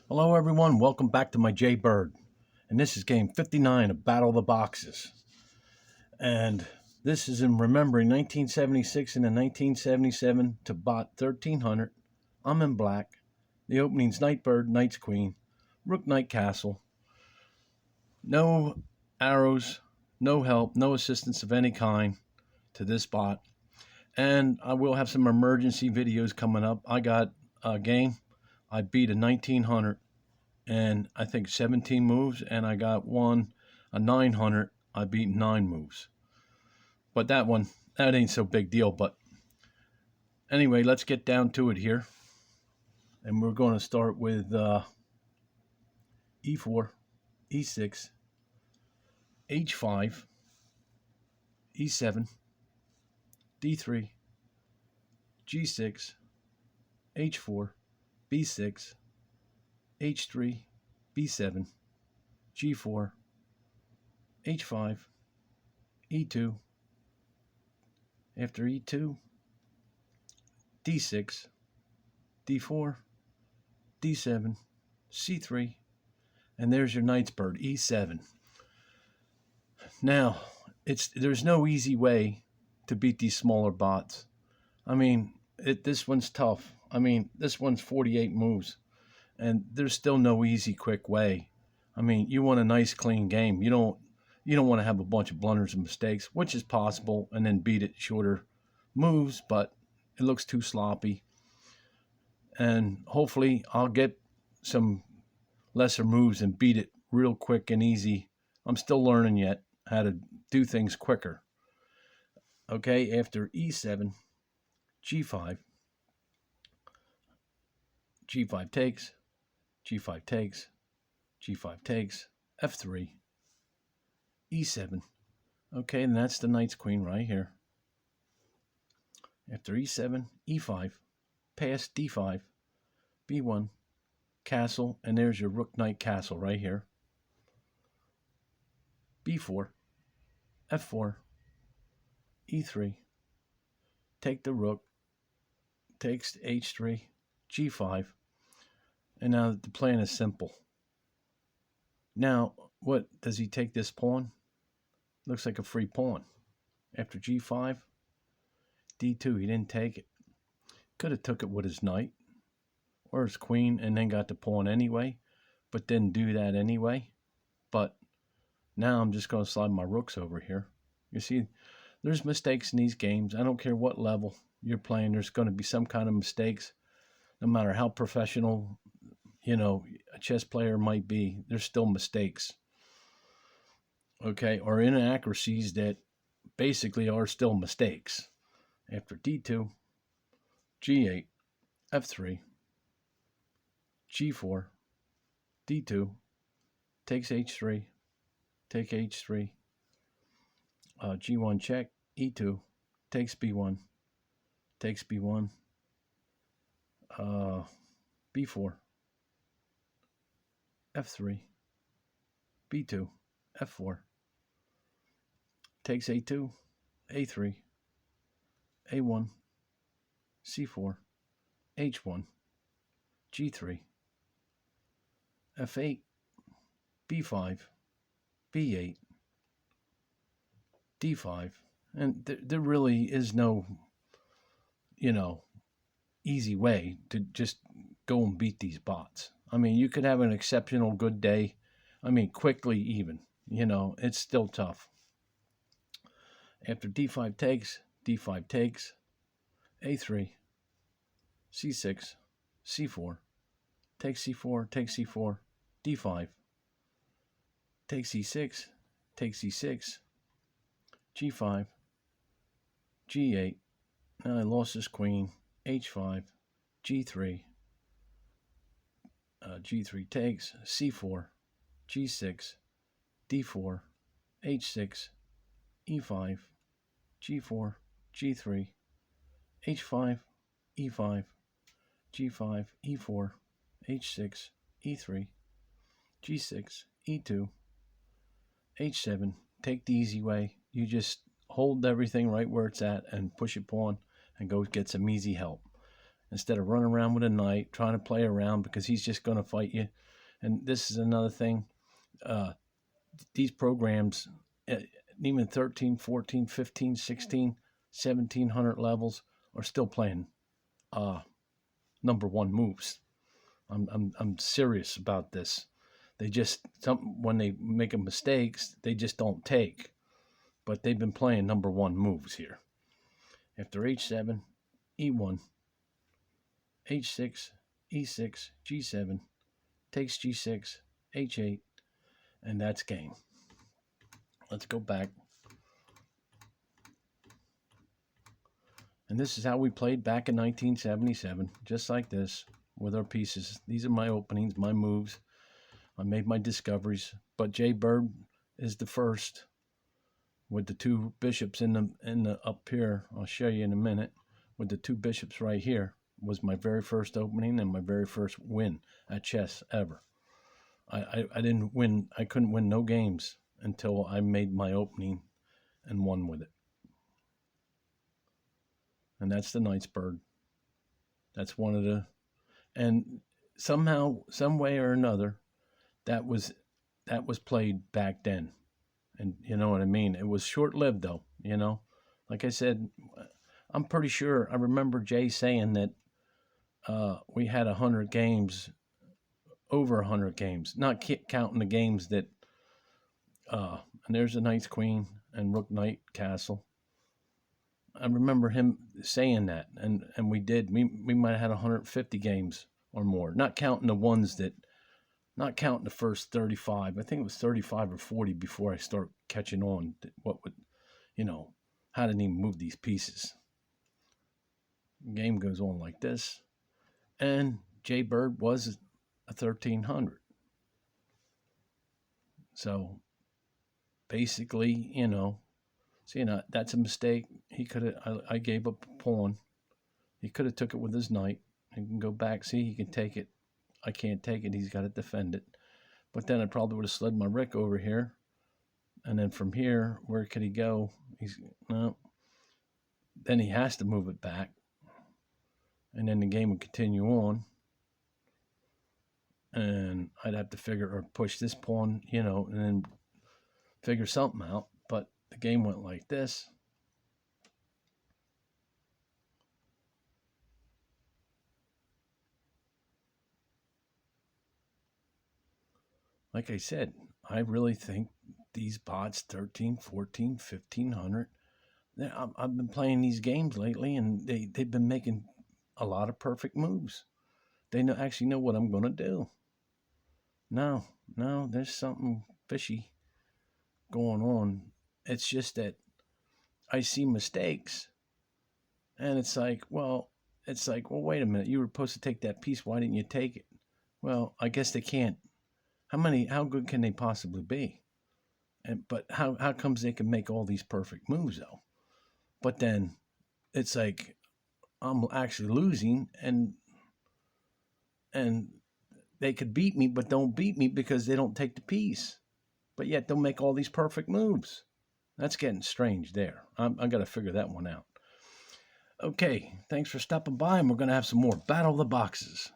Hello, everyone. Welcome back to my Jay Bird. And this is game 59 of Battle of the Boxes. And this is in remembering 1976 and then 1977 to bot 1300. I'm in black. The opening's Knight Bird, Knight's Queen, Rook Knight Castle. No arrows, no help, no assistance of any kind to this bot. And I will have some emergency videos coming up. I got a game. I beat a 1900 and I think 17 moves, and I got a 900. I beat 9 moves. But that ain't so big deal. But anyway, let's get down to it here. And we're going to start with E4, E6, H5, E7, D3, G6, H4, B6, H3, B7, G4, H5, E2. After E2, D6, D4, D7, C3, and there's your Knight's Bird, E7. Now, there's no easy way to beat these smaller bots. I mean, this one's tough. I mean, this one's 48 moves, and there's still no easy, quick way. I mean, you want a nice, clean game. You don't want to have a bunch of blunders and mistakes, which is possible, and then beat it shorter moves, but it looks too sloppy. And hopefully I'll get some lesser moves and beat it real quick and easy. I'm still learning yet how to do things quicker. Okay, after E7, G5, G5 takes, G5 takes, G5 takes, F3, E7. Okay, and that's the Knight's Queen right here. After E7, E5, pass D5, B1, castle, and there's your Rook Knight Castle right here. B4, F4, E3, take the Rook, takes H3, G5, and now the plan is simple. Now, what does he take this pawn? Looks like a free pawn. After G5, D2, he didn't take it. Could have took it with his knight or his queen and then got the pawn anyway, but didn't do that anyway. But now I'm just going to slide my rooks over here. You see, there's mistakes in these games. I don't care what level you're playing. There's going to be some kind of mistakes. No matter how professional, a chess player might be, there's still mistakes. Okay, or inaccuracies that basically are still mistakes. After D2, G8, F3, G4, D2, takes H3, take H3, G1 check, E2, takes B1, takes B1, B4, F3, B2, F4, takes A2, A3, A1, C4, H1, G3, F8, B5, B8, D5, and there really is no, easy way to just go and beat these bots. I mean, you could have an exceptional good day. I mean, quickly even, it's still tough. After D5 takes, D5 takes, A3, C6, C4, takes C4, takes C4, D5, takes C6, takes C6, G5, G8, now I lost his queen, H5, G3, G3 takes, C4, G6, D4, H6, E5, G4, G3, H5, E5, G5, E4, H6, E3, G6, E2, H7. Take the easy way. You just hold everything right where it's at and push it pawn and go get some easy help. instead of running around with a knight trying to play around, because he's just going to fight you. And this is another thing. These programs, even 13, 14, 15, 16, 1700 levels, are still playing number one moves. I'm serious about this. They just, when they make mistakes, they just don't take. But they've been playing number one moves here. After h7, e1, h6, e6, g7, takes g6, h8, and that's game. Let's go back. And this is how we played back in 1977, just like this, with our pieces. These are my openings, my moves. I made my discoveries, but Jay Bird is the first with the two bishops in the up here. I'll show you in a minute. With the two bishops right here was my very first opening and my very first win at chess ever. I didn't win. I couldn't win no games until I made my opening and won with it. And that's the Knight's Bird. That's one of the, and somehow, some way or another, that was played back then. And you know what I mean? It was short-lived though, you know. Like I said, I'm pretty sure I remember Jay saying that we had 100 games, over 100 games, not counting the games that, and there's the Knight's Queen and Rook Knight Castle. I remember him saying that, and we did. We might have had 150 games or more, not counting the ones that, not counting the first 35. I think it was 35 or 40 before I start catching on what would, you know, how to even move these pieces. The game goes on like this, and Jay Bird was a 1300. So basically, you know, so, you know, that's a mistake. He could have, I gave up a pawn. He could have took it with his knight. He can go back. See, he can take it. I can't take it. He's got to defend it. But then I probably would have slid my rook over here. And then from here, where could he go? No. Then he has to move it back. And then the game would continue on. And I'd have to figure, or push this pawn, you know, and then figure something out. But the game went like this. Like I said, I really think these bots, 13, 14, 1500, I've been playing these games lately, and they've been making a lot of perfect moves. They actually know what I'm going to do. No, there's something fishy going on. It's just that I see mistakes, and it's like, well, wait a minute. You were supposed to take that piece. Why didn't you take it? Well, I guess they can't. How good can they possibly be? But how comes they can make all these perfect moves though? But then it's like I'm actually losing, and they could beat me, but don't beat me because they don't take the piece. But yet they'll make all these perfect moves. That's getting strange there. I got to figure that one out. Okay, thanks for stopping by, and we're going to have some more Battle of the Boxes.